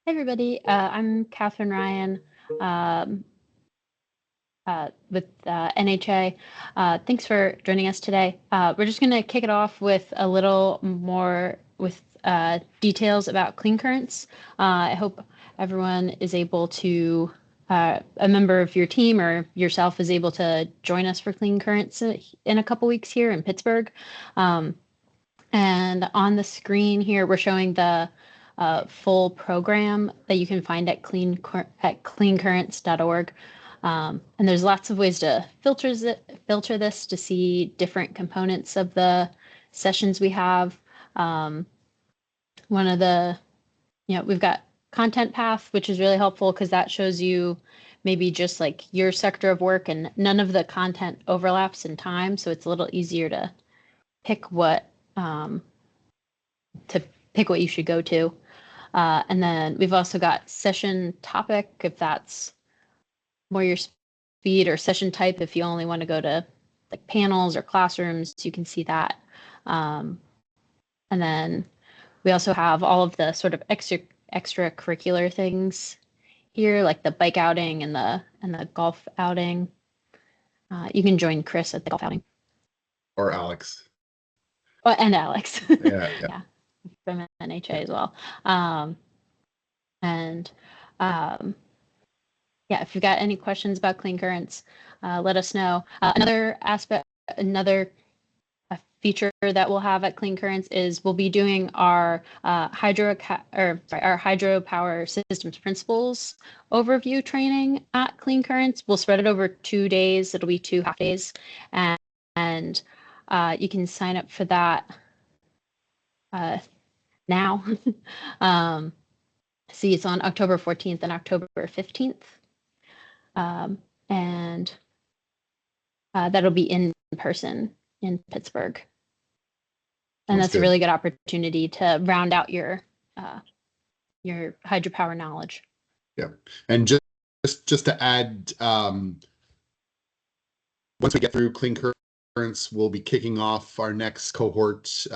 Hey everybody, I'm Catherine Ryan um, with NHA. Thanks for joining us today. We're just going to kick it off with a little more with details about clean currents. I hope everyone is able to, a member of your team or yourself is able to join us for clean currents in a couple weeks here in Pittsburgh. And on the screen here, we're showing the full program that you can find at cleancurrents.org. And there's lots of ways to filter this to see different components of the sessions we have. One of the, we've got content path, which is really helpful because that shows you maybe just like your sector of work and none of the content overlaps in time. So it's a little easier to pick what you should go to. And then we've also got session topic, if that's more your speed, or session type, if you only want to go to like panels or classrooms, you can see that. And then we also have all of the sort of extracurricular things here, like the bike outing and the golf outing. You can join Chris at the golf outing. Or Alex. Oh, and Alex. Yeah. Yeah. From NHA as well. Yeah, if you've got any questions about clean currents, let us know. Another feature that we'll have at Clean Currents is we'll be doing our hydropower systems principles overview training at Clean Currents. We'll spread it over 2 days. It'll be 2 half days, and you can sign up for that now. See, it's on October 14th and October 15th. And that'll be in person in Pittsburgh. And that's a really good opportunity to round out your hydropower knowledge. Yeah, and just to add, once we get through Clean Currents, we'll be kicking off our next cohort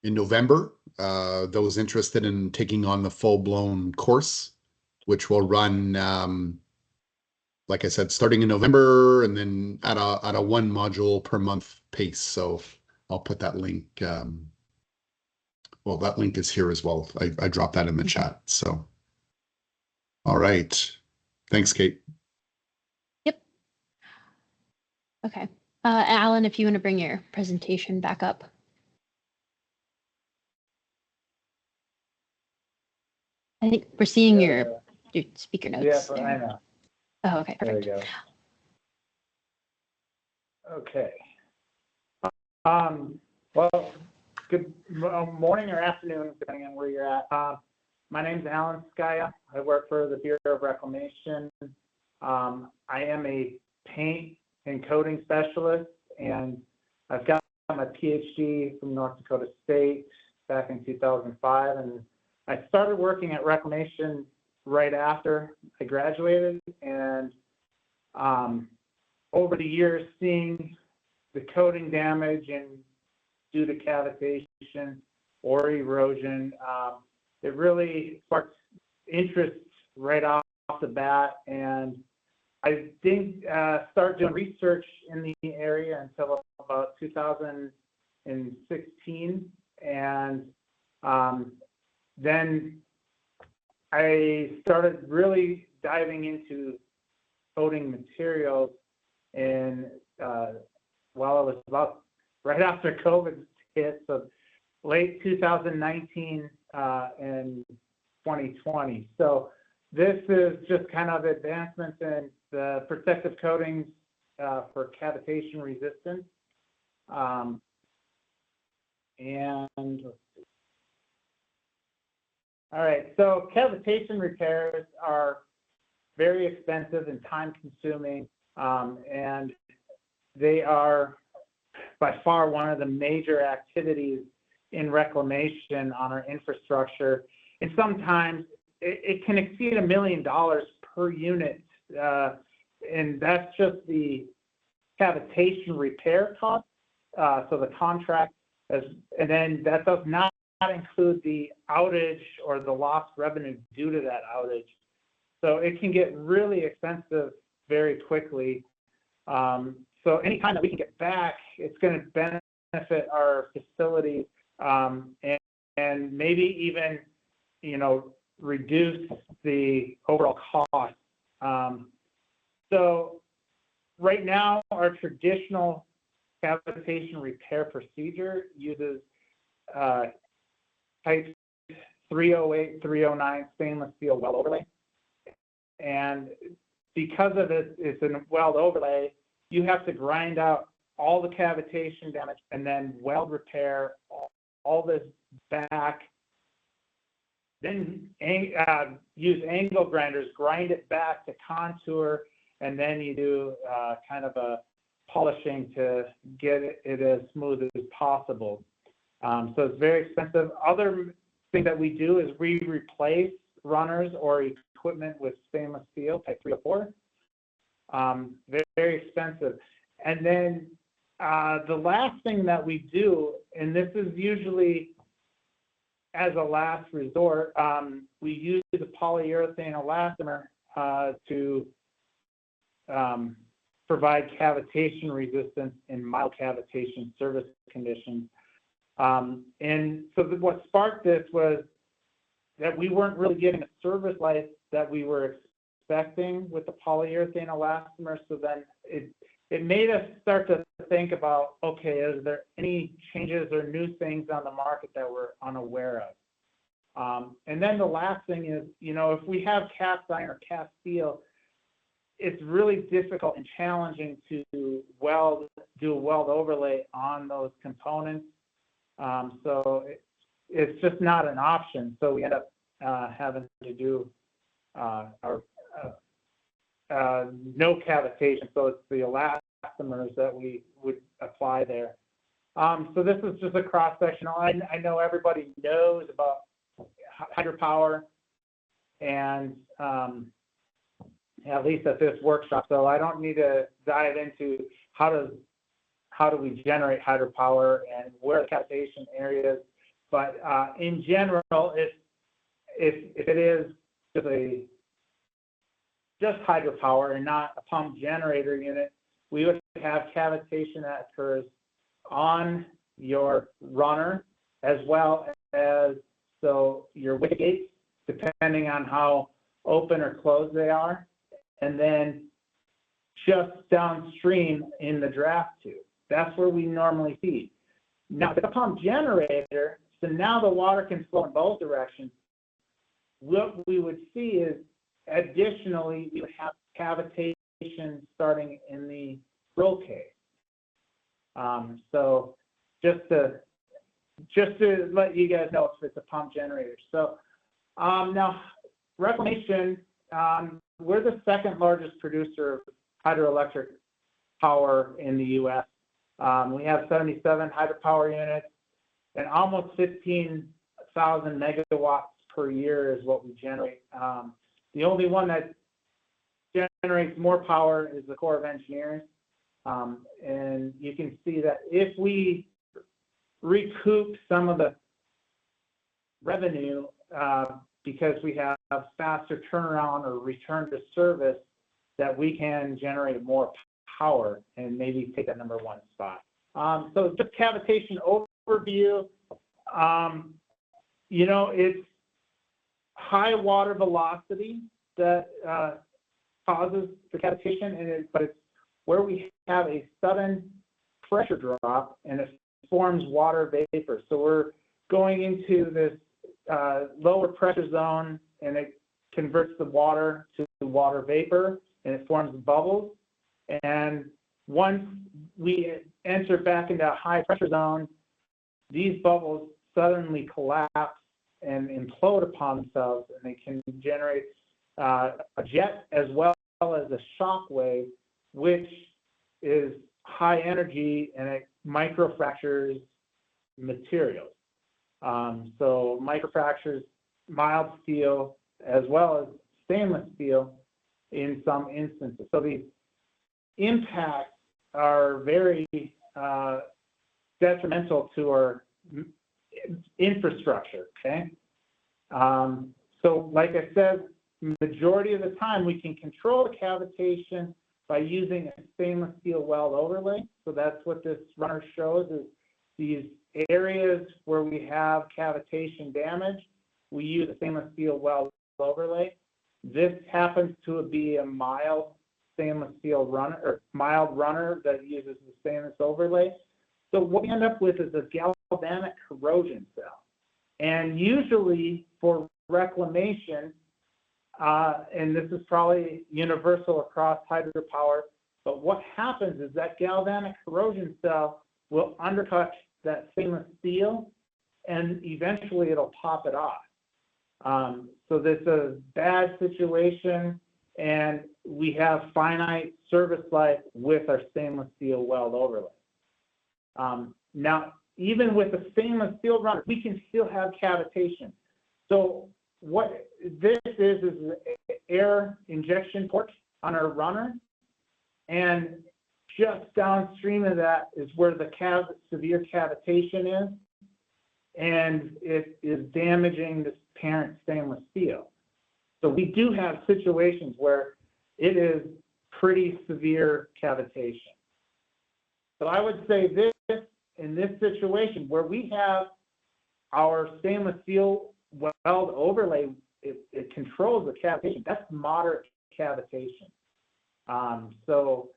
in November. Those interested in taking on the full-blown course, which will run, like I said, starting in November, and then at a 1 module per month pace. So I'll put that link. Well, that link is here as well. I dropped that in the chat. So, all right. Thanks, Kate. Yep. Okay. Alan, if you want to bring your presentation back up. I think we're seeing your speaker notes. Yeah, I know. Oh, okay, perfect. There we go. Okay. Well, good morning or afternoon, depending on where you're at. My name's Alan Skaya. I work for the Bureau of Reclamation. I am a paint and coating specialist, and I've got my PhD from North Dakota State back in 2005, and I started working at Reclamation right after I graduated, and over the years, seeing the coating damage and due to cavitation or erosion, it really sparked interest right off the bat, and I didn't start doing research in the area until about 2016, and then I started really diving into coating materials, and while it was about right after COVID hit, so late 2019 and 2020. So this is just kind of advancements in the protective coatings for cavitation resistance. And all right, so cavitation repairs are very expensive and time-consuming, and they are by far one of the major activities in reclamation on our infrastructure. And sometimes it can exceed $1 million per unit, and that's just the cavitation repair cost. So the contract, and then that does not include the outage or the lost revenue due to that outage. So it can get really expensive very quickly. So anytime that we can get back, it's going to benefit our facility, and maybe even, reduce the overall cost. So right now, our traditional cavitation repair procedure uses type 308, 309 stainless steel weld overlay. And because of it, it's a weld overlay, you have to grind out all the cavitation damage and then weld repair all this back. Then use angle grinders, grind it back to contour, and then you do kind of a polishing to get it as smooth as possible. So it's very expensive. Other thing that we do is we replace runners or equipment with stainless steel, type 304. Very, very expensive. And then the last thing that we do, and this is usually as a last resort, we use a polyurethane elastomer to provide cavitation resistance in mild cavitation service conditions. And so what sparked this was that we weren't really getting a service life that we were expecting with the polyurethane elastomer. So then it made us start to think about, okay, is there any changes or new things on the market that we're unaware of? And then the last thing is, if we have cast iron or cast steel, it's really difficult and challenging to do a weld overlay on those components. So it's just not an option. So we end up having to do our no cavitation. So it's the elastomers that we would apply there. So this is just a cross-sectional. I know everybody knows about hydropower, and at least at this workshop, so I don't need to dive into how do we generate hydropower and where the cavitation areas. But in general, if it is just hydropower and not a pump generator unit, we would have cavitation that occurs on your runner as well as your wicket gates, depending on how open or closed they are, and then just downstream in the draft tube. That's where we normally feed. Now, the pump generator, so now the water can flow in both directions. What we would see is, additionally, we would have cavitation starting in the roll cage. So just to let you guys know if it's a pump generator. So now, Reclamation, we're the second largest producer of hydroelectric power in the U.S. We have 77 hydropower units, and almost 15,000 megawatts per year is what we generate. The only one that generates more power is the Corps of Engineers. And you can see that if we recoup some of the revenue because we have faster turnaround or return to service, that we can generate more power and maybe take that number one spot. So just cavitation overview, it's high water velocity that causes the cavitation, but it's where we have a sudden pressure drop and it forms water vapor. So we're going into this lower pressure zone, and it converts the water to water vapor, and it forms bubbles. And once we enter back into a high pressure zone, these bubbles suddenly collapse and implode upon themselves, and they can generate a jet as well as a shock wave, which is high energy, and it microfractures materials. So microfractures mild steel as well as stainless steel in some instances. So these impacts are very detrimental to our infrastructure, okay? So like I said, majority of the time we can control the cavitation by using a stainless steel weld overlay. So that's what this runner shows, is these areas where we have cavitation damage, we use a stainless steel weld overlay. This happens to be a mild stainless steel runner, or mild runner that uses the stainless overlay. So what we end up with is a galvanic corrosion cell. And usually for reclamation, and this is probably universal across hydropower, but what happens is that galvanic corrosion cell will undercut that stainless steel and eventually it'll pop it off. So this is a bad situation, and we have finite service life with our stainless steel weld overlay. Now, even with a stainless steel runner, we can still have cavitation. So what this is an air injection port on our runner, and just downstream of that is where the severe cavitation is, and it is damaging this parent stainless steel. So we do have situations where it is pretty severe cavitation. So I would say this, in this situation where we have our stainless steel weld overlay, it controls the cavitation. That's moderate cavitation. So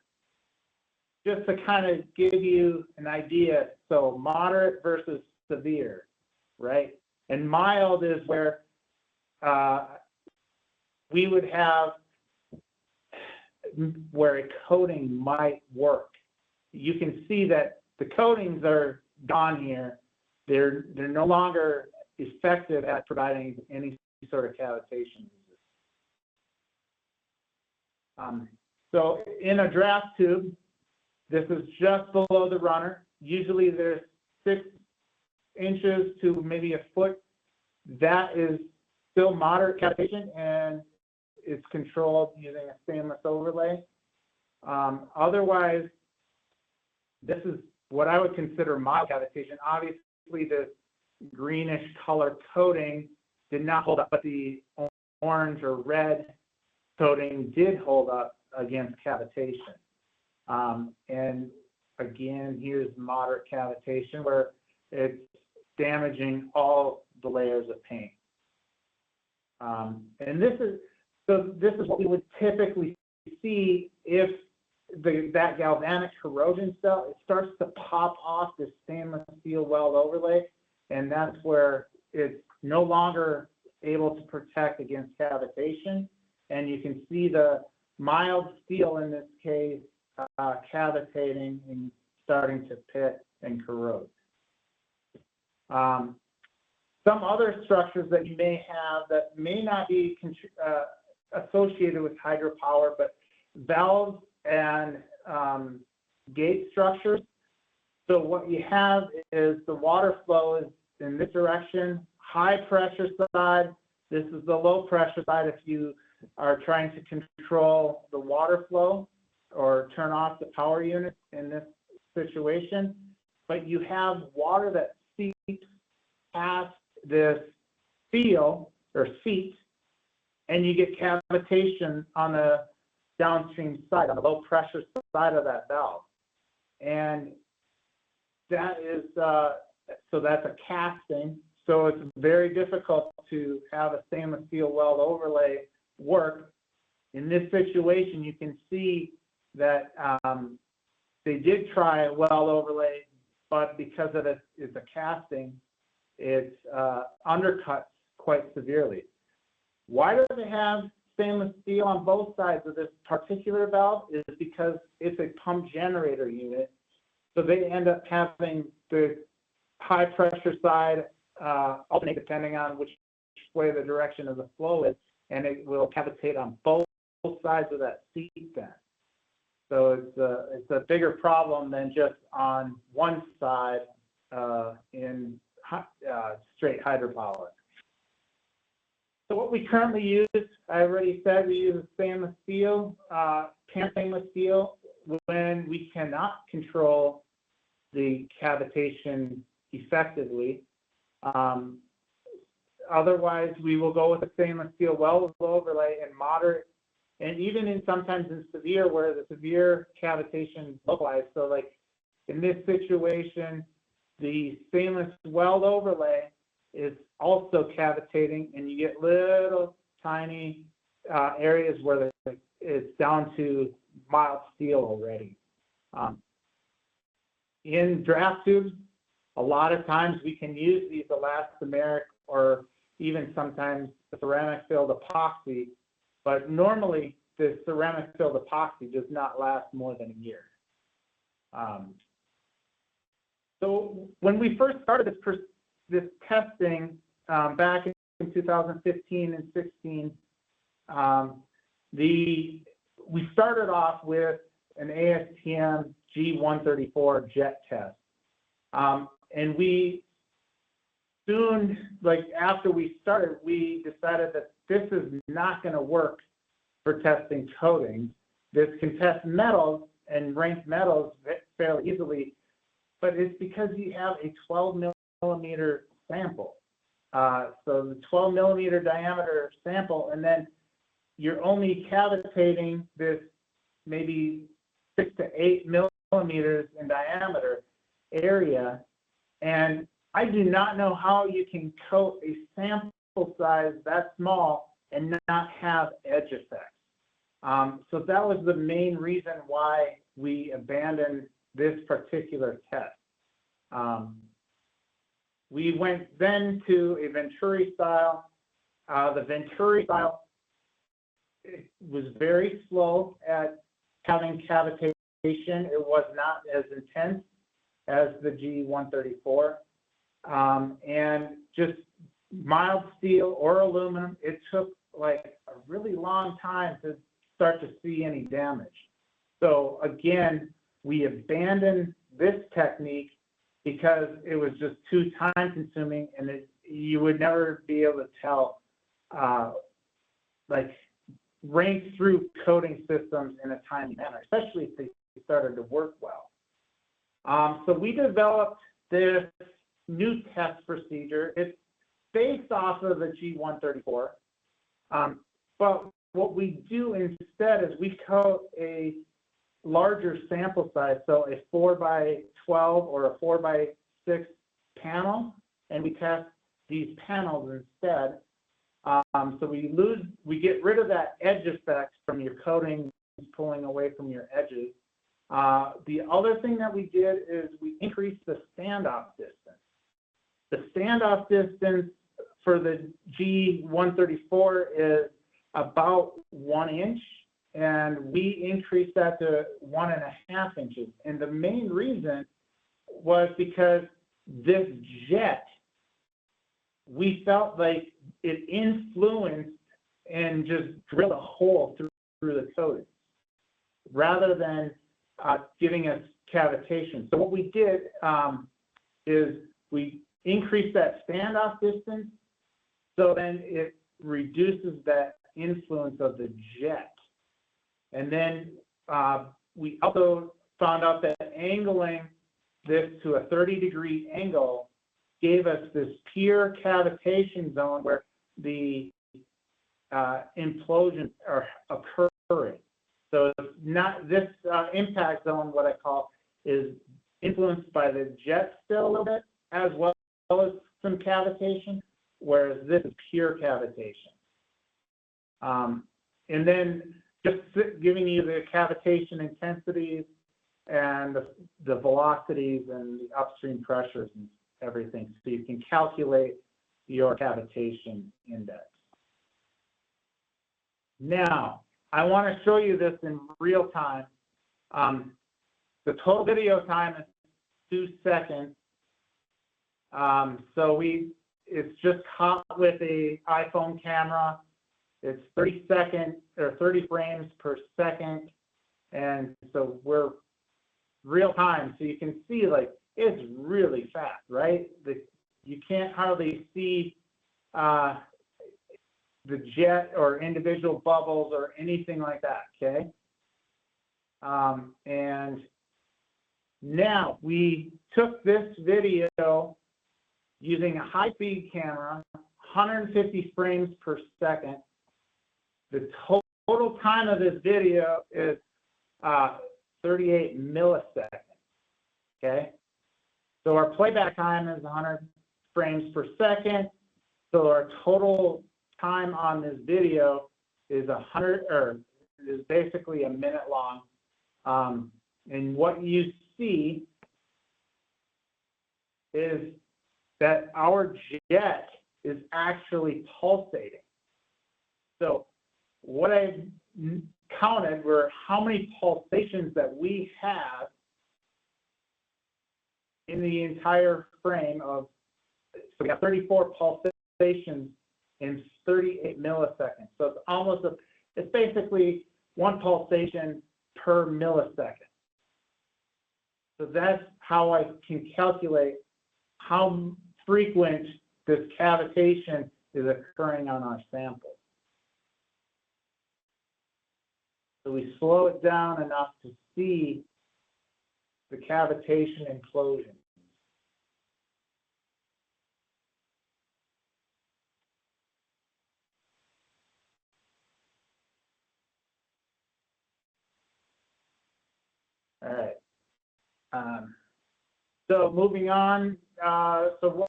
just to kind of give you an idea, so moderate versus severe, right? And mild is where we would have where a coating might work. You can see that the coatings are gone here. They're no longer effective at providing any sort of cavitation. So in a draft tube, this is just below the runner. Usually there's 6 inches to maybe a foot. That is still moderate cavitation, and it's controlled using a stainless overlay. Otherwise, this is what I would consider mild cavitation. Obviously, the greenish color coating did not hold up, but the orange or red coating did hold up against cavitation. And again, here's moderate cavitation where it's damaging all the layers of paint. And this is what we would typically see if that galvanic corrosion cell, it starts to pop off the stainless steel weld overlay, and that's where it's no longer able to protect against cavitation. And you can see the mild steel in this case cavitating and starting to pit and corrode. Some other structures that you may have that may not be associated with hydropower, but valves and gate structures. So what you have is the water flow is in this direction, high pressure side. This is the low pressure side if you are trying to control the water flow or turn off the power unit in this situation. But you have water that seeps past this seal or seat, and you get cavitation on the downstream side, on the low pressure side of that valve. And that is, so that's a casting. So it's very difficult to have a stainless steel weld overlay work. In this situation, you can see that they did try a weld overlay, but because of it is a casting, it's undercuts quite severely. Why do they have stainless steel on both sides of this particular valve? Is because it's a pump generator unit. So they end up having the high pressure side alternate depending on which way the direction of the flow is, and it will cavitate on both sides of that seat then. So it's a bigger problem than just on one side in straight hydropower. So what we currently use, I already said, we use stainless steel, parent stainless steel when we cannot control the cavitation effectively. Otherwise, we will go with a stainless steel weld overlay in moderate, and even in sometimes in severe, where the severe cavitation localized. So like in this situation, the stainless weld overlay is also cavitating, and you get little tiny areas where it's down to mild steel already. In draft tubes, a lot of times we can use these elastomeric or even sometimes the ceramic filled epoxy, but normally the ceramic filled epoxy does not last more than a year. So when we first started this testing back in 2015 and 16, we started off with an ASTM G134 jet test. And we soon, like after we started, we decided that this is not going to work for testing coatings. This can test metals and rank metals fairly easily, but it's because you have a 12 millimeter sample. So the 12 millimeter diameter sample, and then you're only cavitating this maybe 6 to 8 millimeters in diameter area. And I do not know how you can coat a sample size that small and not have edge effects. So that was the main reason why we abandoned this particular test. We went then to a Venturi style. The Venturi style was very slow at having cavitation. It was not as intense as the G134. And just mild steel or aluminum, it took like a really long time to start to see any damage. So again, we abandoned this technique because it was just too time consuming, and you would never be able to tell, like rank through coating systems in a timely manner, especially if they started to work well. So we developed this new test procedure. It's based off of the G134, but what we do instead is we coat a larger sample size, so a 4x12 or a 4x6 panel, and we test these panels instead. So we get rid of that edge effect from your coating pulling away from your edges. The other thing that we did is we increased the standoff distance. The standoff distance for the G134 is about 1 inch, and we increased that to 1.5 inches. And the main reason was because this jet, we felt like it influenced and just drilled a hole through the coating rather than giving us cavitation. So what we did is we increased that standoff distance, so then it reduces that influence of the jet. And then we also found out that angling this to a 30-degree angle gave us this pure cavitation zone where the implosions are occurring. So not this impact zone, what I call, is influenced by the jet still a little bit, as well as some cavitation, whereas this is pure cavitation. And then just giving you the cavitation intensities and the velocities and the upstream pressures and everything, so you can calculate your cavitation index. Now, I want to show you this in real time. The total video time is 2 seconds. So it's just caught with an iPhone camera. It's 30 seconds or 30 frames per second. And so we're real time. So you can see, like, it's really fast, right? You can't hardly see the jet or individual bubbles or anything like that, okay? And now we took this video using a high-speed camera, 150 frames per second. The total time of this video is 38 milliseconds, okay? So our playback time is 100 frames per second. So our total time on this video is basically a minute long. And what you see is that our jet is actually pulsating. So what I counted were how many pulsations that we have in the entire frame of, so we got 34 pulsations in 38 milliseconds. So it's almost it's basically one pulsation per millisecond. So that's how I can calculate how frequent this cavitation is occurring on our sample. So we slow it down enough to see the cavitation implosion. All right. So moving on, so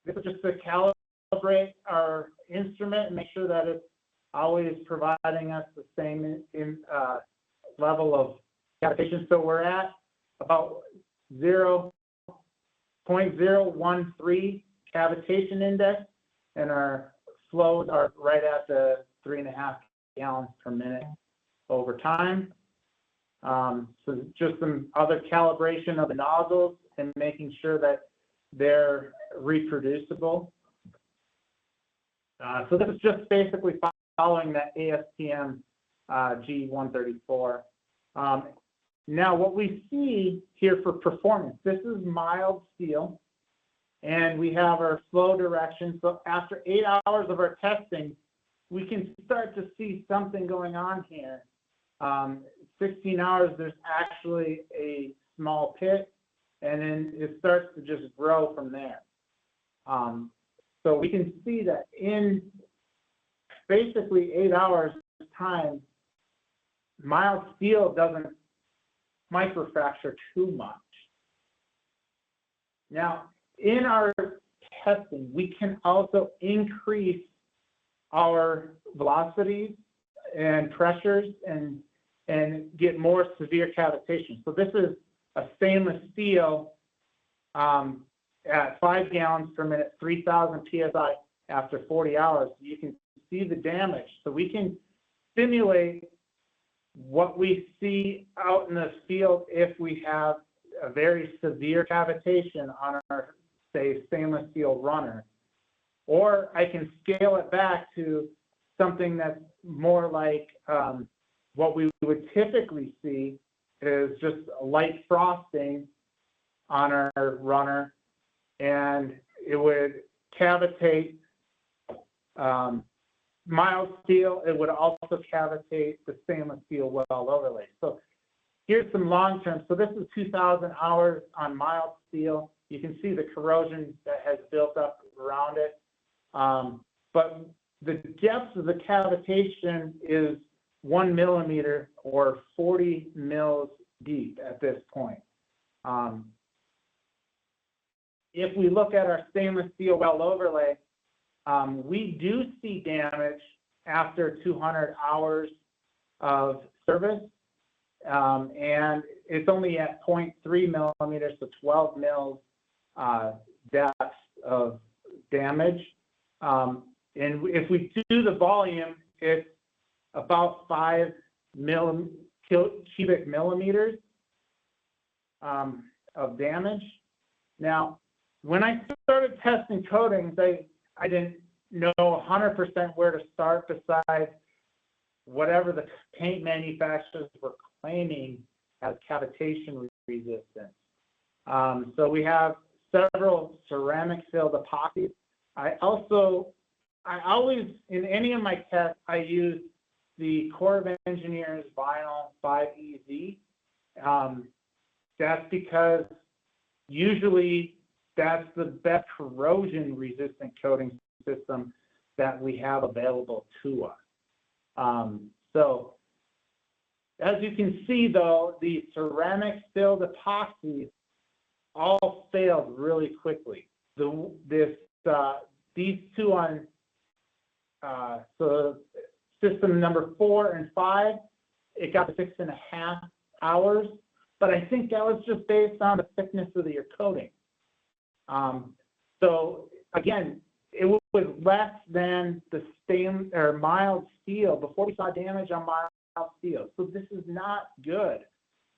this is just to calibrate our instrument and make sure that it's always providing us the same level of cavitation. So we're at about 0.013 cavitation index, and our flows are right at the 3.5 gallons per minute over time. So just some other calibration of the nozzles and making sure that they're reproducible. So this is just basically following that ASTM G134. Now what we see here for performance, this is mild steel, and we have our flow direction. So after 8 hours of our testing, we can start to see something going on here. 16 hours, there's actually a small pit, and then it starts to just grow from there. So we can see that in basically 8 hours time, mild steel doesn't microfracture too much. Now, in our testing, we can also increase our velocities and pressures and get more severe cavitation. So this is a stainless steel at 5 gallons per minute, 3,000 PSI after 40 hours. You can see the damage. So we can simulate what we see out in the field if we have a very severe cavitation on our, say, stainless steel runner. Or I can scale it back to something that's more like what we would typically see is just a light frosting on our runner, and it would cavitate mild steel. It would also cavitate the stainless steel weld overlay. So here's some long-term. So this is 2,000 hours on mild steel. You can see the corrosion that has built up around it. But the depth of the cavitation is 1 millimeter or 40 mils deep at this point. If we look at our stainless steel weld overlay, we do see damage after 200 hours of service, and it's only at 0.3 millimeters, so 12 mils depth of damage. And if we do the volume, it's about 5 cubic millimeters of damage. Now, when I started testing coatings, I didn't know 100% where to start besides whatever the paint manufacturers were claiming as cavitation resistance. So we have several ceramic filled epoxies. I always, in any of my tests, I use the Corps of Engineers Vinyl 5EZ. That's because usually that's the best corrosion resistant coating system that we have available to us. So as you can see though, the ceramic filled epoxy all failed really quickly. These two on so system number 4 and 5, it got to 6.5 hours, but I think that was just based on the thickness of your coating. So again, it was less than the mild steel before we saw damage on mild steel. So this is not good.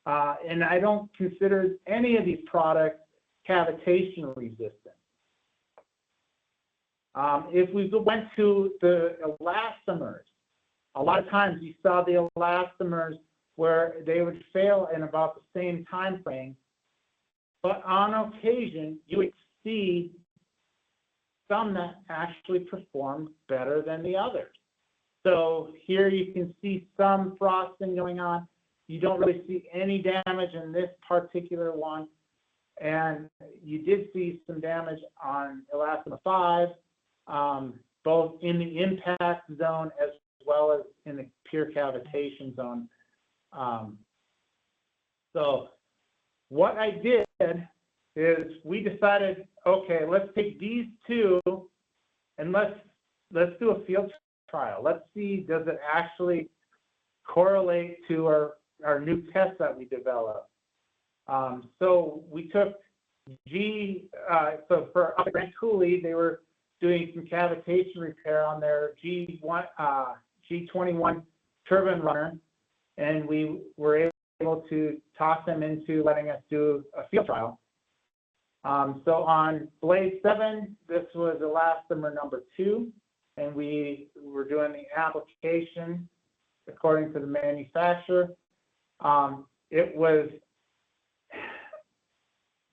And I don't consider any of these products cavitation resistant. If we went to the elastomers, a lot of times you saw the elastomers where they would fail in about the same time frame, but on occasion you would see some that actually performed better than the others. So here you can see some frosting going on. You don't really see any damage in this particular one. And you did see some damage on elastomer 5, both in the impact zone as well as in the pure cavitation zone. So what I did is we decided, okay, let's take these two and let's do a field trial. Let's see, does it actually correlate to our new test that we developed? So we took so for up at Grand Coulee, they were doing some cavitation repair on their G21 turbine runner, and we were able to talk them into letting us do a field trial. So on blade 7, this was elastomer number 2, and we were doing the application according to the manufacturer.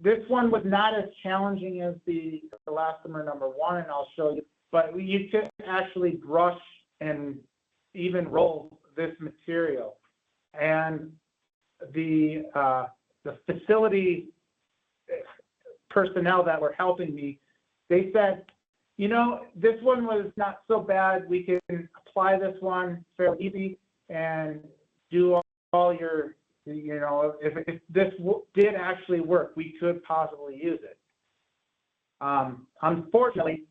This one was not as challenging as the elastomer number 1, and I'll show you, but you could actually brush and even roll this material. And the facility personnel that were helping me, they said, you know, this one was not so bad. We can apply this one fairly easy and do all your, you know, if this did actually work, we could possibly use it. Unfortunately,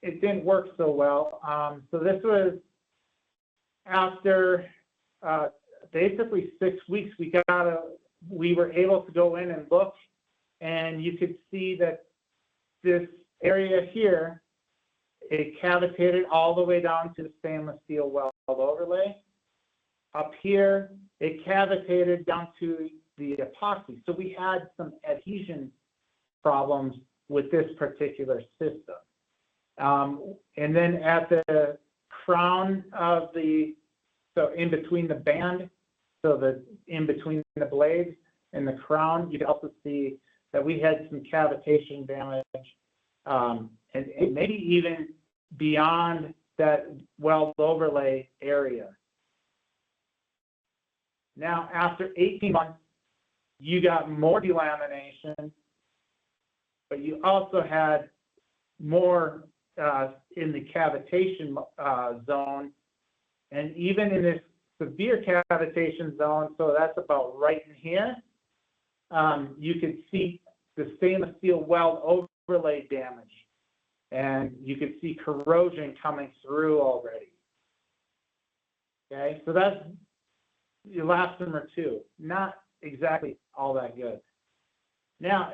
it didn't work so well. So this was after basically 6 weeks, we were able to go in and look, and you could see that this area here, it cavitated all the way down to the stainless steel weld overlay. Up here, it cavitated down to the epoxy. So we had some adhesion problems with this particular system. And then at the crown of so in between the band, so in between the blades and the crown, you can also see that we had some cavitation damage, and maybe even beyond that weld overlay area. Now, after 18 months, you got more delamination, but you also had more in the cavitation zone, and even in this severe cavitation zone, so that's about right in here, you could see the stainless steel weld overlay damage, and you could see corrosion coming through already. Okay, so that's elastomer 2, not exactly all that good. Now,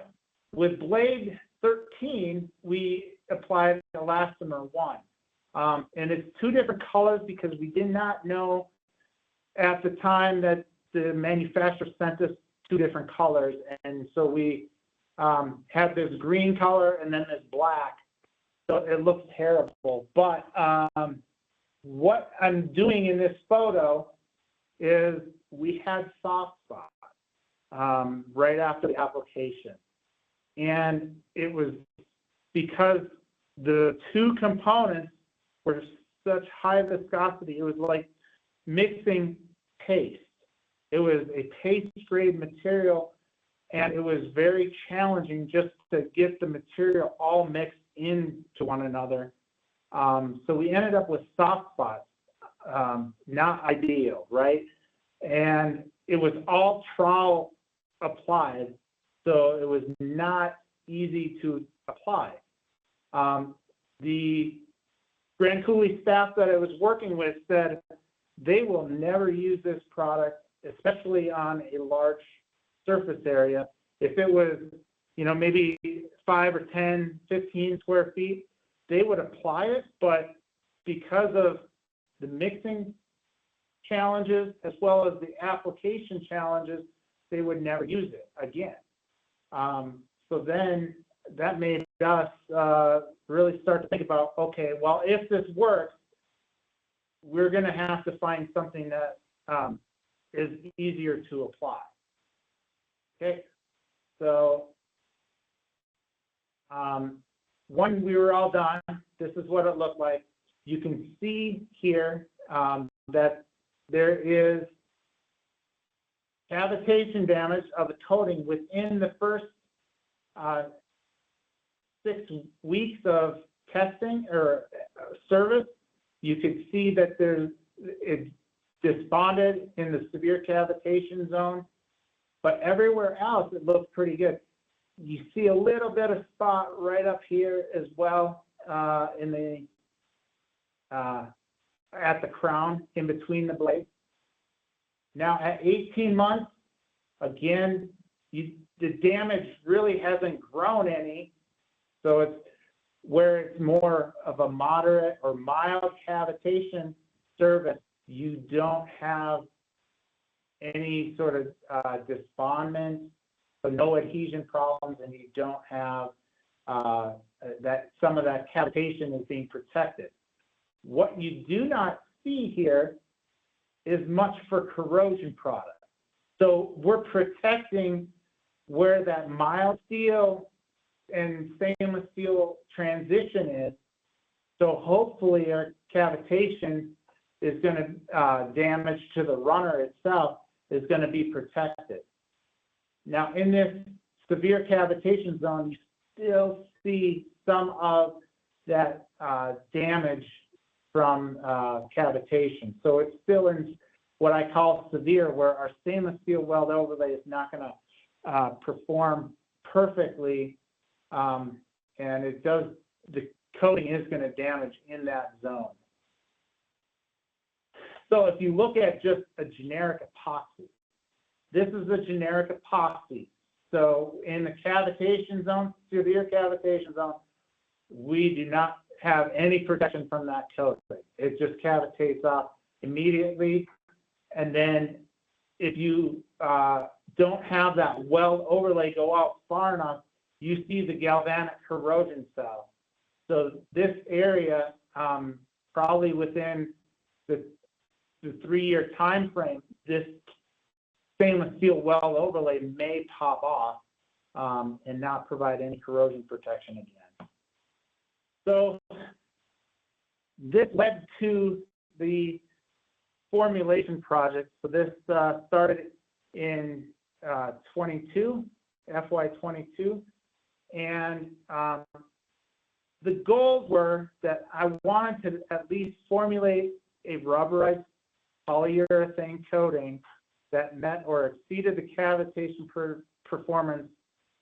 with blade 13, we applied elastomer 1. And it's 2 different colors because we did not know at the time that the manufacturer sent us 2 different colors. And so we had this green color and then this black. So it looks terrible. But what I'm doing in this photo is we had soft spots right after the application. And it was because the 2 components were such high viscosity, it was like mixing paste. It was a paste grade material, and it was very challenging just to get the material all mixed into one another. So we ended up with soft spots, not ideal, right? And it was all trowel applied, so it was not easy to apply. The Grand Coulee staff that I was working with said they will never use this product, especially on a large surface area. If it was, maybe 5 or 10, 15 square feet, they would apply it, but because of the mixing challenges as well as the application challenges, they would never use it again. So then that made us really start to think about, okay, well, if this works, we're going to have to find something that is easier to apply. Okay, so when we were all done, this is what it looked like. You can see here that there is cavitation damage of the coating within the first 6 weeks of testing or service. You could see that it desponded in the severe cavitation zone, but everywhere else it looks pretty good. You see a little bit of spot right up here as well at the crown in between the blades. Now at 18 months, again, the damage really hasn't grown any, so it's where it's more of a moderate or mild cavitation service. You don't have any sort of despondment, so no adhesion problems, and you don't have that some of that cavitation is being protected. What you do not see here is much for corrosion products. So we're protecting where that mild steel and stainless steel transition is. So hopefully our cavitation is going to damage to the runner itself is going to be protected. Now in this severe cavitation zone, you still see some of that damage from cavitation. So it's still in what I call severe, where our stainless steel weld overlay is not going to perform perfectly, and the coating is going to damage in that zone. So if you look at just a generic epoxy, this is a generic epoxy. So in the cavitation zone, severe cavitation zone, we do not have any protection from that coating. It just cavitates off immediately. And then if you don't have that weld overlay go out far enough, you see the galvanic corrosion cell. So this area, probably within the 3-year time frame, this stainless steel weld overlay may pop off and not provide any corrosion protection again. So this led to the formulation project. So this started in FY 22, and the goals were that I wanted to at least formulate a rubberized polyurethane coating that met or exceeded the cavitation performance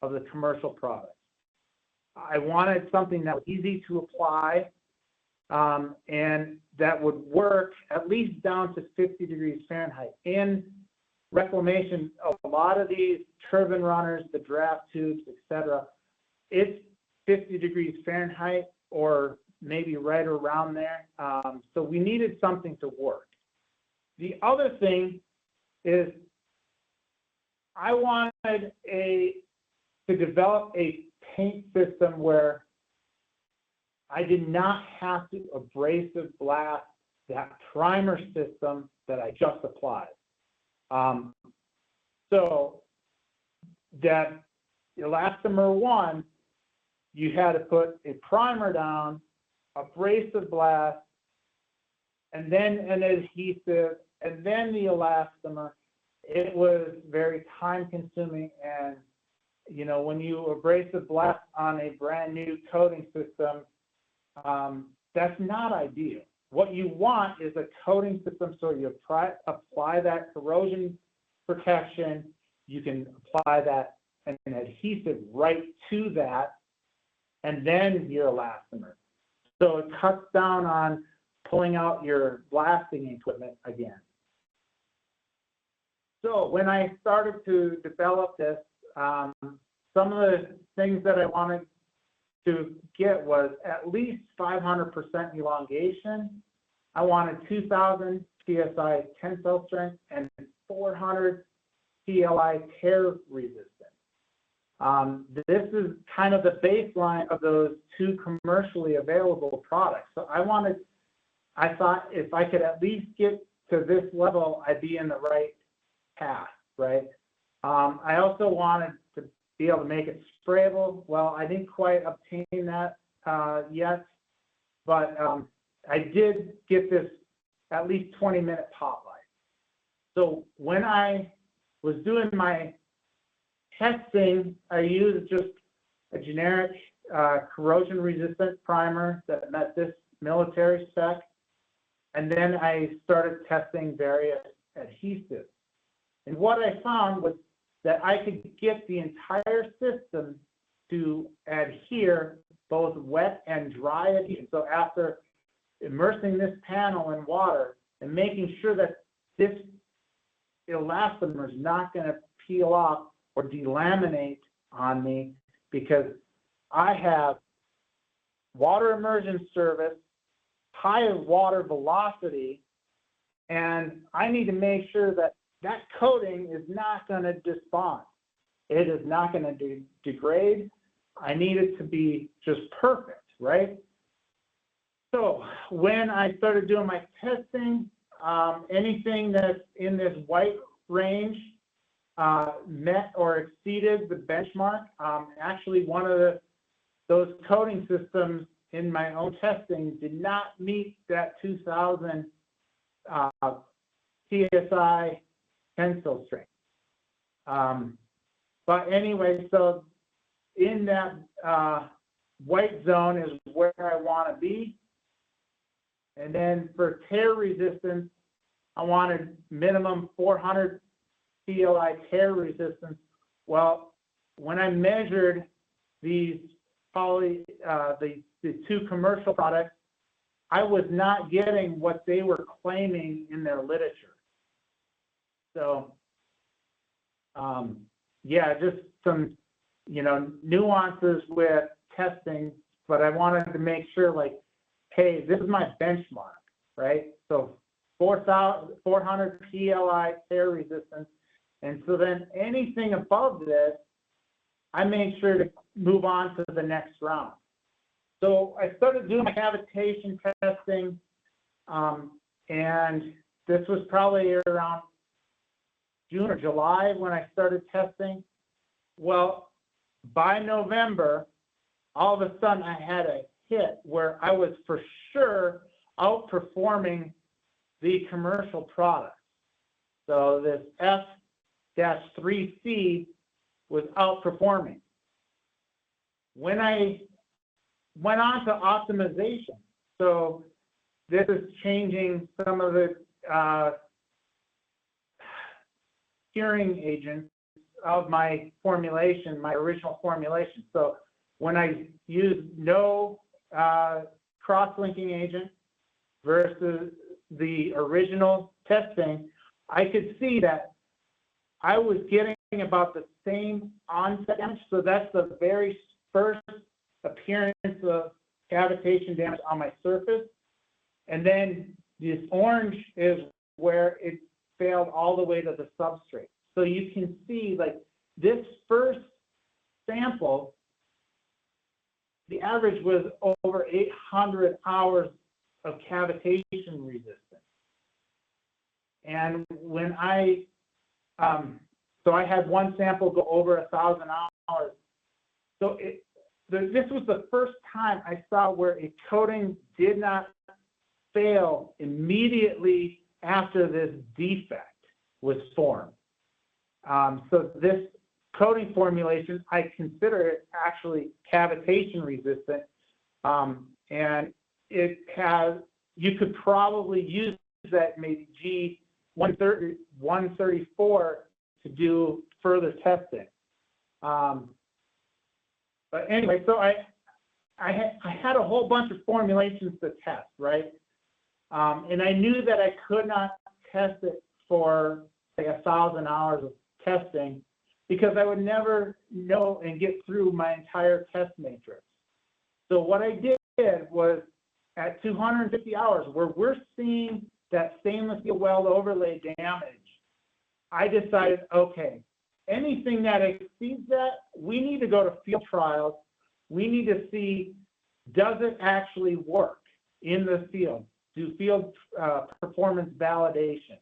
of the commercial product. I wanted something that was easy to apply and that would work at least down to 50 degrees Fahrenheit. In reclamation, a lot of these turbine runners, the draft tubes, etc., it's 50 degrees Fahrenheit or maybe right around there. So we needed something to work. The other thing is I wanted to develop a paint system where I did not have to abrasive blast that primer system that I just applied. So that elastomer 1, you had to put a primer down, abrasive blast, and then an adhesive, and then the elastomer. It was very time consuming and when you abrasive blast on a brand new coating system, that's not ideal. What you want is a coating system so you apply that corrosion protection, you can apply that an adhesive right to that, and then your elastomer. So it cuts down on pulling out your blasting equipment again. So when I started to develop this, some of the things that I wanted to get was at least 500% elongation. I wanted 2,000 PSI tensile strength and 400 PLI tear resistance. This is kind of the baseline of those two commercially available products. So I thought if I could at least get to this level, I'd be in the right path, right? I also wanted to be able to make it sprayable. Well, I didn't quite obtain that yet, but I did get this at least 20-minute pot life. So when I was doing my testing, I used just a generic corrosion-resistant primer that met this military spec, and then I started testing various adhesives. And what I found was that I could get the entire system to adhere, both wet and dry adhesion. So after immersing this panel in water and making sure that this elastomer is not going to peel off or delaminate on me, because I have water immersion service, high water velocity, and I need to make sure that that coating is not going to disbond. It is not going to degrade. I need it to be just perfect, right? So when I started doing my testing, anything that's in this white range met or exceeded the benchmark. Actually, one of those coating systems in my own testing did not meet that 2,000 PSI tensile strength. But anyway, so in that white zone is where I want to be. And then for tear resistance, I wanted minimum 400 PLI tear resistance. Well, when I measured these the two commercial products, I was not getting what they were claiming in their literature. So, yeah, just some, nuances with testing, but I wanted to make sure, like, hey, this is my benchmark, right? So 400 PLI tear resistance. And so then anything above this, I made sure to move on to the next round. So I started doing my cavitation testing, and this was probably around June or July when I started testing. Well, by November, all of a sudden I had a hit where I was for sure outperforming the commercial products. So this F-3C was outperforming. When I went on to optimization, so this is changing some of the curing agents of my formulation, my original formulation. So when I use no cross-linking agent versus the original testing, I could see that I was getting about the same onset damage. So that's the very first appearance of cavitation damage on my surface. And then this orange is where it failed all the way to the substrate. So you can see, like, this first sample, the average was over 800 hours of cavitation resistance. And when so I had one sample go over 1,000 hours. So this was the first time I saw where a coating did not fail immediately after this defect was formed. So this coating formulation, I consider it actually cavitation resistant. And it has, you could probably use that maybe G134 to do further testing. But anyway, so I had a whole bunch of formulations to test, right? And I knew that I could not test it for say 1,000 hours of testing because I would never know and get through my entire test matrix. So what I did was at 250 hours, where we're seeing that stainless steel weld overlay damage, I decided, okay, anything that exceeds that, we need to go to field trials. We need to see, does it actually work in the field? Do field performance validation.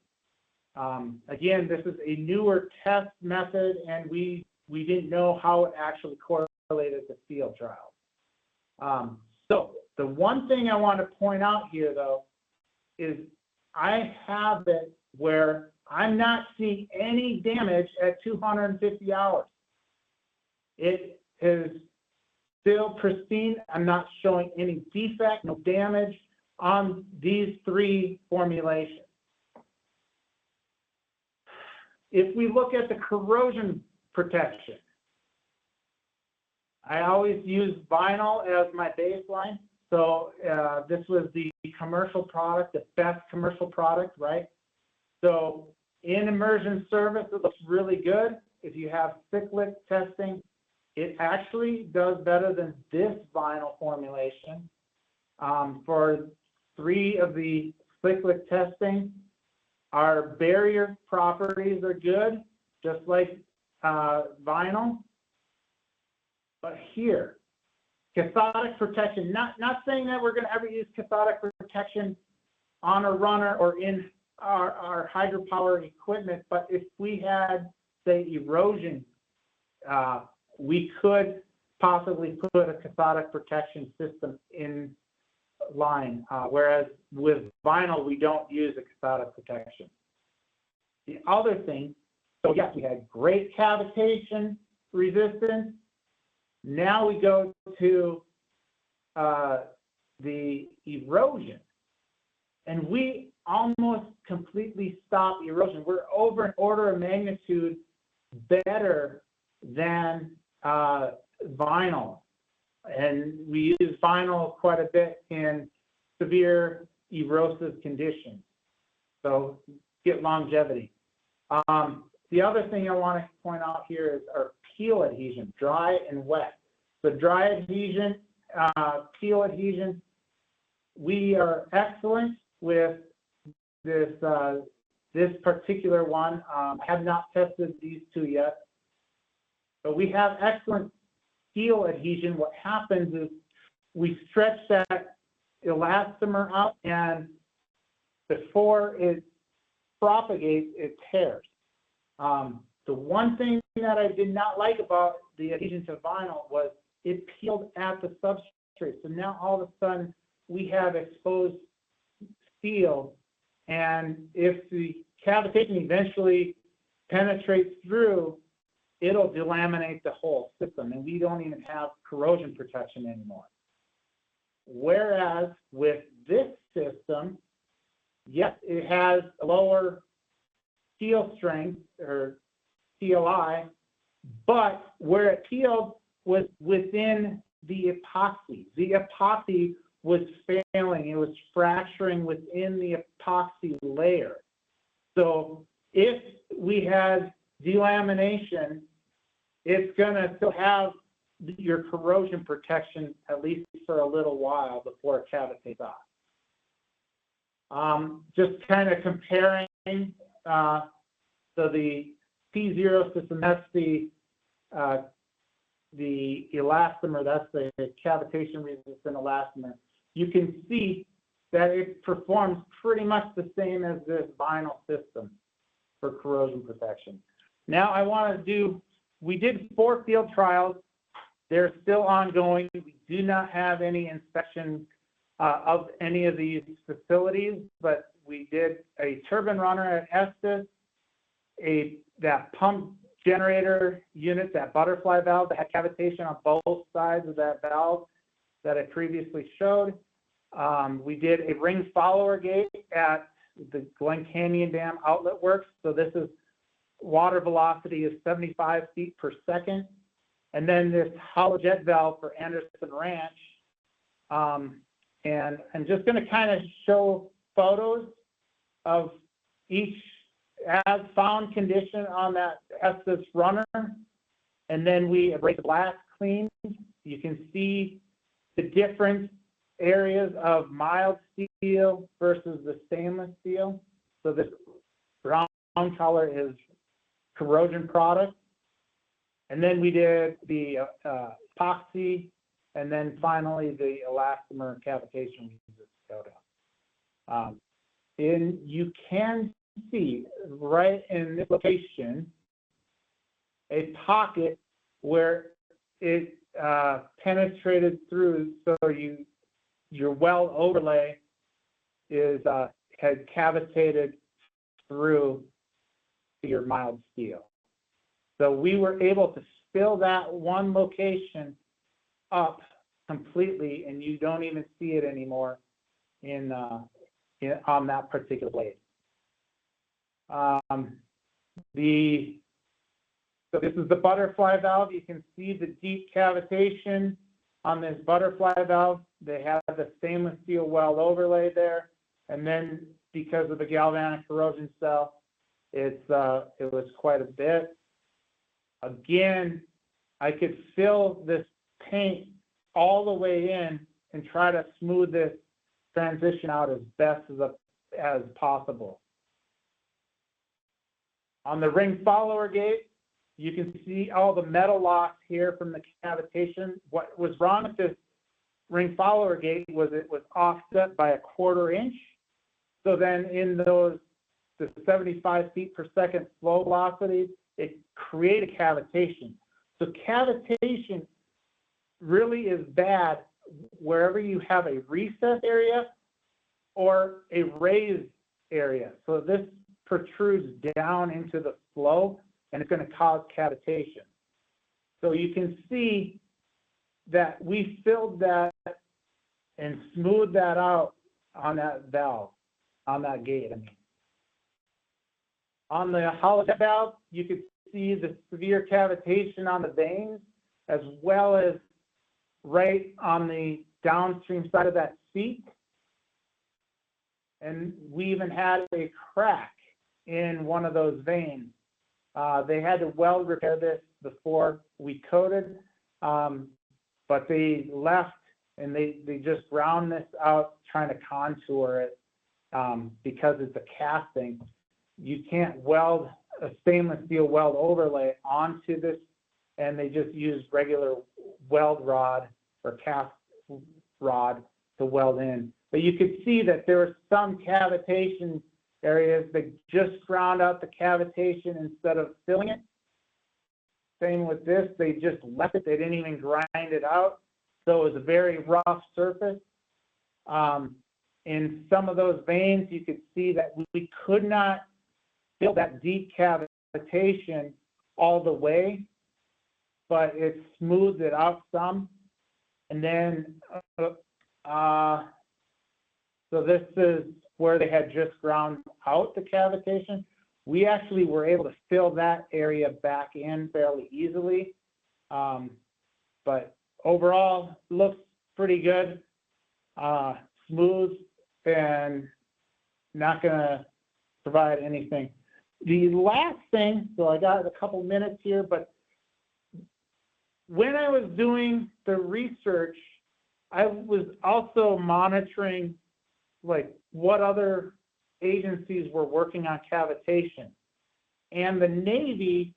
Again, this is a newer test method, and we didn't know how it actually correlated to field trials. So the one thing I want to point out here, though, is I have it where I'm not seeing any damage at 250 hours. It is still pristine. I'm not showing any defect, no damage on these three formulations. If we look at the corrosion protection, I always use vinyl as my baseline. So this was the commercial product, the best commercial product, right? So in immersion service, it looks really good. If you have cyclic testing, it actually does better than this vinyl formulation. For 3 of the cyclic testing, our barrier properties are good, just like vinyl. But here, cathodic protection, not saying that we're going to ever use cathodic protection on a runner or in our hydropower equipment, but if we had, say, erosion, we could possibly put a cathodic protection system in line, whereas with vinyl, we don't use a cathodic protection. The other thing, so yes, we had great cavitation resistance. Now we go to the erosion, and we almost completely stop erosion. We're over an order of magnitude better than vinyl. And we use vinyl quite a bit in severe erosive conditions. So get longevity. The other thing I want to point out here is our peel adhesion, dry and wet. So dry adhesion, peel adhesion, we are excellent with this this particular one. I have not tested these 2 yet, but we have excellent peel adhesion. What happens is we stretch that elastomer out, and before it propagates, it tears. The one thing that I did not like about the adhesion to vinyl was it peeled at the substrate. So now all of a sudden we have exposed steel, and if the cavitation eventually penetrates through, it'll delaminate the whole system, and we don't even have corrosion protection anymore. Whereas with this system, yes, it has a lower peel strength, or PLI, but where it peeled was within the epoxy. The epoxy was failing. It was fracturing within the epoxy layer. So if we had delamination, it's going to still have your corrosion protection at least for a little while before it cavitates off. Just kind of comparing, so the P0 system, that's the elastomer, that's the cavitation resistant elastomer. You can see that it performs pretty much the same as this vinyl system for corrosion protection. Now I want to do, we did 4 field trials. They're still ongoing. We do not have any inspection of any of these facilities, but we did a turbine runner at Estes, that pump generator unit, that butterfly valve that had cavitation on both sides of that valve that I previously showed. We did a ring follower gate at the Glen Canyon Dam outlet works. So this is water velocity is 75 feet per second. And then this hollow jet valve for Anderson Ranch. And I'm just going to kind of show photos of each as found condition on that Estes runner. And then we erase the blast clean. You can see the different areas of mild steel versus the stainless steel. So this brown color is corrosion product. And then we did the epoxy, and then finally the elastomer cavitation resist. And you can see right in this location a pocket where it penetrated through, so your weld overlay is had cavitated through your mild steel. So we were able to fill that one location up completely, and you don't even see it anymore on that particular blade. So this is the butterfly valve. You can see the deep cavitation on this butterfly valve. They have the stainless steel weld overlay there. And then because of the galvanic corrosion cell, it was quite a bit. Again, I could fill this paint all the way in and try to smooth this transition out as best as possible. On the ring follower gate, you can see all the metal loss here from the cavitation. What was wrong with this ring follower gate was it was offset by 1/4 inch. So then in the 75 feet per second flow velocity, it created cavitation. So cavitation really is bad wherever you have a recessed area or a raised area. So this protrudes down into the flow, and it's going to cause cavitation. So you can see that we filled that and smoothed that out on that valve, on that gate. I mean, on the hollow jet valve, you could see the severe cavitation on the vanes, as well as right on the downstream side of that seat. And we even had a crack in one of those vanes. They had to weld repair this before we coated, but they left and they just ground this out trying to contour it because it's a casting. You can't weld a stainless steel weld overlay onto this, and they just used regular weld rod or cast rod to weld in. But you could see that there was some cavitation areas that just ground out the cavitation instead of filling it. Same with this, they just left it, they didn't even grind it out. So it was a very rough surface. In some of those veins, you could see that we could not fill that deep cavitation all the way, but it smoothed it out some. And then, so this is where they had just ground out the cavitation. We actually were able to fill that area back in fairly easily. But overall, looks pretty good, smooth, and not gonna provide anything. The last thing, so I got a couple minutes here, but when I was doing the research, I was also monitoring like what other agencies were working on cavitation. And the Navy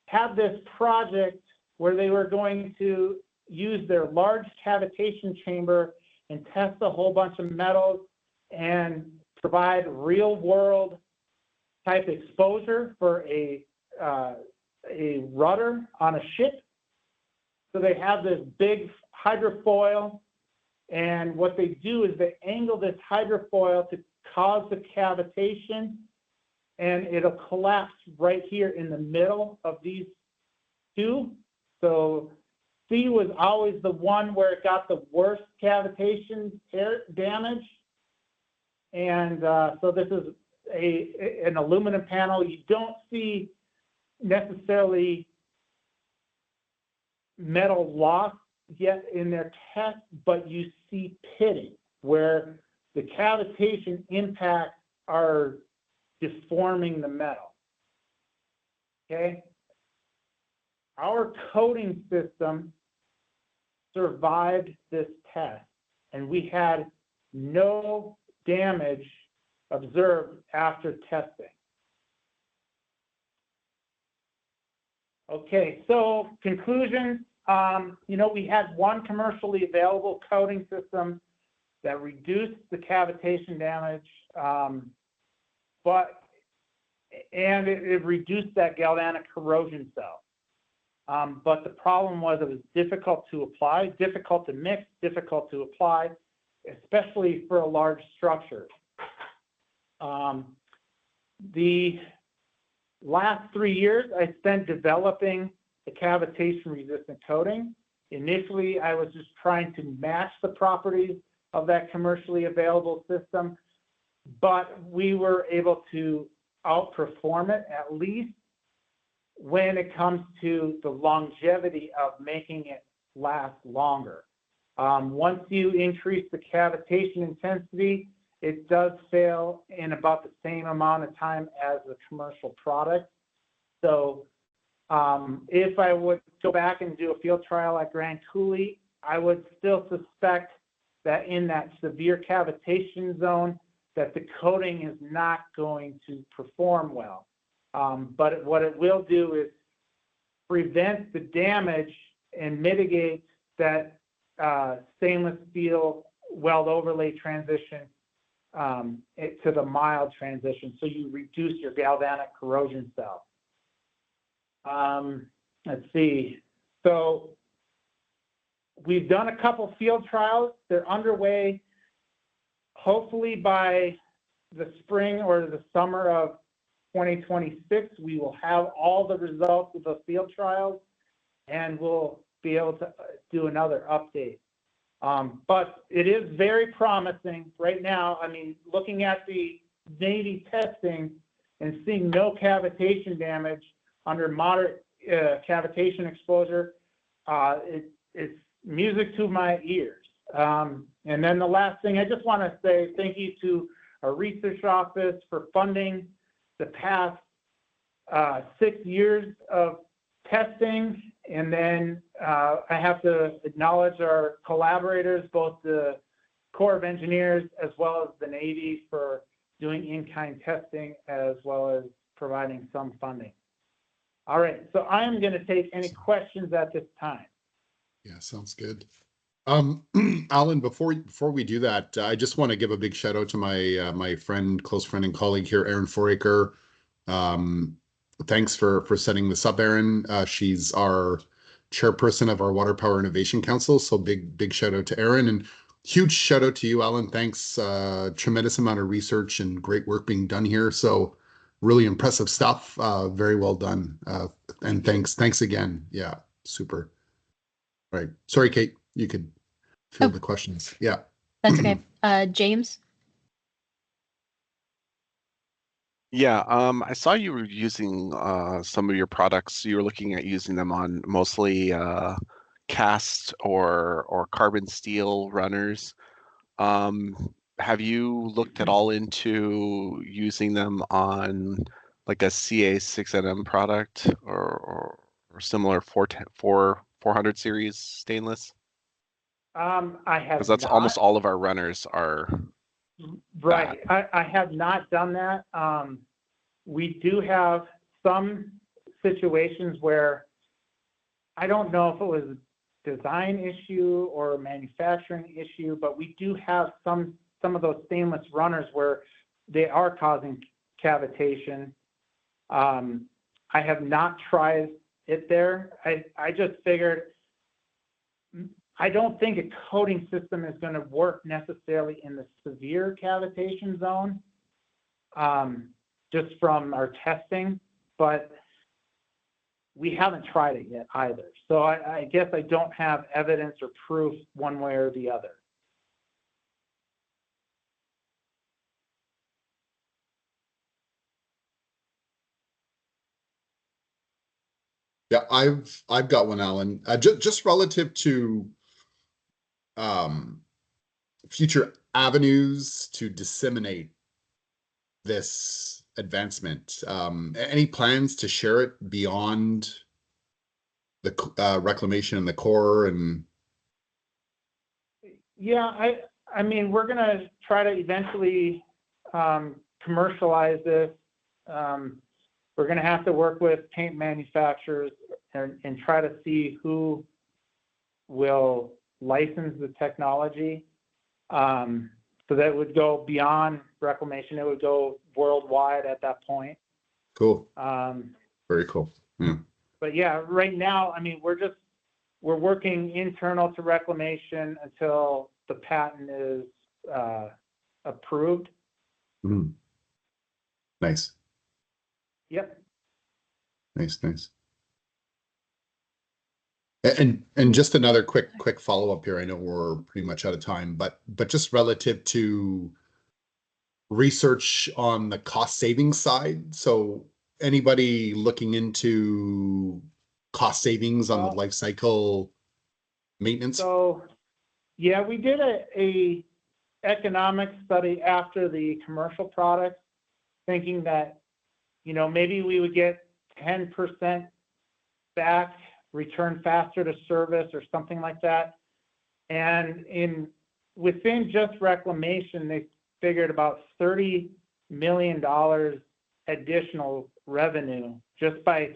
had this project where they were going to use their large cavitation chamber and test a whole bunch of metals and provide real world type exposure for a rudder on a ship. So they have this big hydrofoil, and what they do is they angle this hydrofoil to cause the cavitation and it'll collapse right here in the middle of these two. So C was always the one where it got the worst cavitation damage. And so this is an aluminum panel. You don't see necessarily metal loss yet in their test, but you see pitting where the cavitation impacts are deforming the metal. Okay? Our coating system survived this test, and we had no damage observed after testing. Okay, so conclusions, we had one commercially available coating system that reduced the cavitation damage, and it reduced that galvanic corrosion cell. But the problem was it was difficult to apply, difficult to mix, difficult to apply, especially for a large structure. The last 3 years I spent developing the cavitation-resistant coating. Initially, I was just trying to match the properties of that commercially available system, but we were able to outperform it, at least when it comes to the longevity of making it last longer. Once you increase the cavitation intensity, it does fail in about the same amount of time as the commercial product. So if I would go back and do a field trial at Grand Coulee, I would still suspect that in that severe cavitation zone, that the coating is not going to perform well. But what it will do is prevent the damage and mitigate that stainless steel weld overlay transition to the mild transition, so you reduce your galvanic corrosion cell. Let's see. So we've done a couple field trials. They're underway. Hopefully by the spring or the summer of 2026, we will have all the results of the field trials, and we'll be able to do another update. But it is very promising right now. I mean, looking at the Navy testing and seeing no cavitation damage under moderate cavitation exposure, it's music to my ears. And then the last thing, I just want to say thank you to our research office for funding the past 6 years of testing. And then I have to acknowledge our collaborators, both the Corps of Engineers as well as the Navy, for doing in-kind testing as well as providing some funding. All right, so I am going to take any questions at this time. Yeah, sounds good. Alan, before we do that, I just want to give a big shout out to my my friend, close friend and colleague here, Erin Foraker. Thanks for setting this up, Erin. She's our chairperson of our Water Power Innovation Council. So big shout out to Erin, and huge shout out to you, Alan. Thanks. Tremendous amount of research and great work being done here. So really impressive stuff. Very well done. And thanks again. Yeah, super. All right. Sorry, Kate. You could field the questions. Yeah. That's okay. James? Yeah, I saw you were using some of your products. You were looking at using them on mostly cast or carbon steel runners. Have you looked at all into using them on like a CA6NM product or similar 400 series stainless? I have Because that's not. almost all of our runners are. Right. I have not done that. We do have some situations where I don't know if it was a design issue or a manufacturing issue, but we do have some of those stainless runners where they are causing cavitation. I have not tried it there. I just figured I don't think a coating system is going to work necessarily in the severe cavitation zone. just from our testing, but we haven't tried it yet either. So I guess I don't have evidence or proof one way or the other. Yeah, I've got one, Alan. Just relative to future avenues to disseminate this advancement. Any plans to share it beyond the reclamation and the core? And Yeah, I mean, we're going to try to eventually commercialize this. We're going to have to work with paint manufacturers and try to see who will license the technology. So that would go beyond reclamation. It would go worldwide at that point. cool. Very cool. Yeah. But yeah, right now, I mean, we're working internal to reclamation until the patent is approved. Mhm. Nice. Yep. Nice. And just another quick follow-up here. I know we're pretty much out of time, but just relative to research on the cost saving side. So anybody looking into cost savings on the life cycle maintenance? So yeah, we did a economic study after the commercial product, thinking that, you know, maybe we would get 10% back, return faster to service or something like that. And within just reclamation, they figured about $30 million additional revenue just by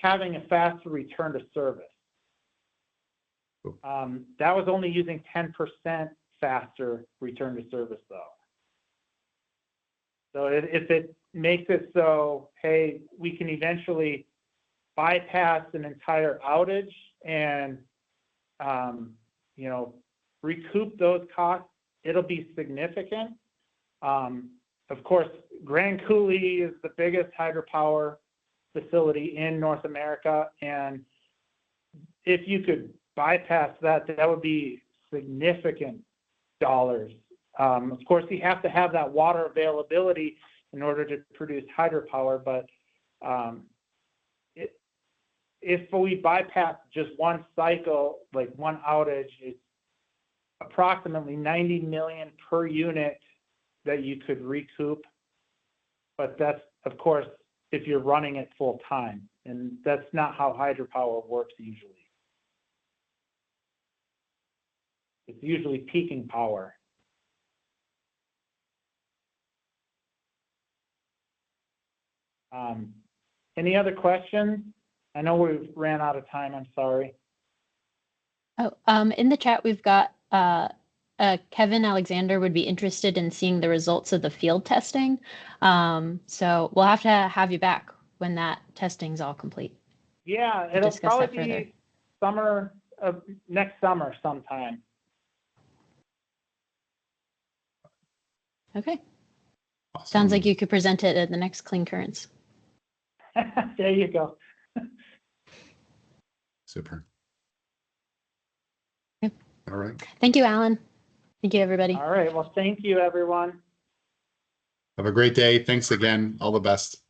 having a faster return to service. Cool. That was only using 10% faster return to service though. So if it makes it so, hey, we can eventually bypass an entire outage and, you know, recoup those costs, it'll be significant. Of course, Grand Coulee is the biggest hydropower facility in North America. And if you could bypass that, that would be significant dollars. Of course, you have to have that water availability in order to produce hydropower, but if we bypass just one cycle, like one outage, it's approximately 90 million per unit that you could recoup. But that's, of course, if you're running it full time, and that's not how hydropower works usually. It's usually peaking power. Any other questions? I know we ran out of time. I'm sorry. Oh, in the chat, we've got Kevin Alexander would be interested in seeing the results of the field testing. So we'll have to have you back when that testing's all complete. Yeah, it'll probably be summer of next summer sometime. Okay. Awesome. Sounds like you could present it at the next Clean Currents. There you go. Super. Yep. All right. Thank you, Alan. Thank you, everybody. All right. Well, thank you, everyone. Have a great day. Thanks again. All the best.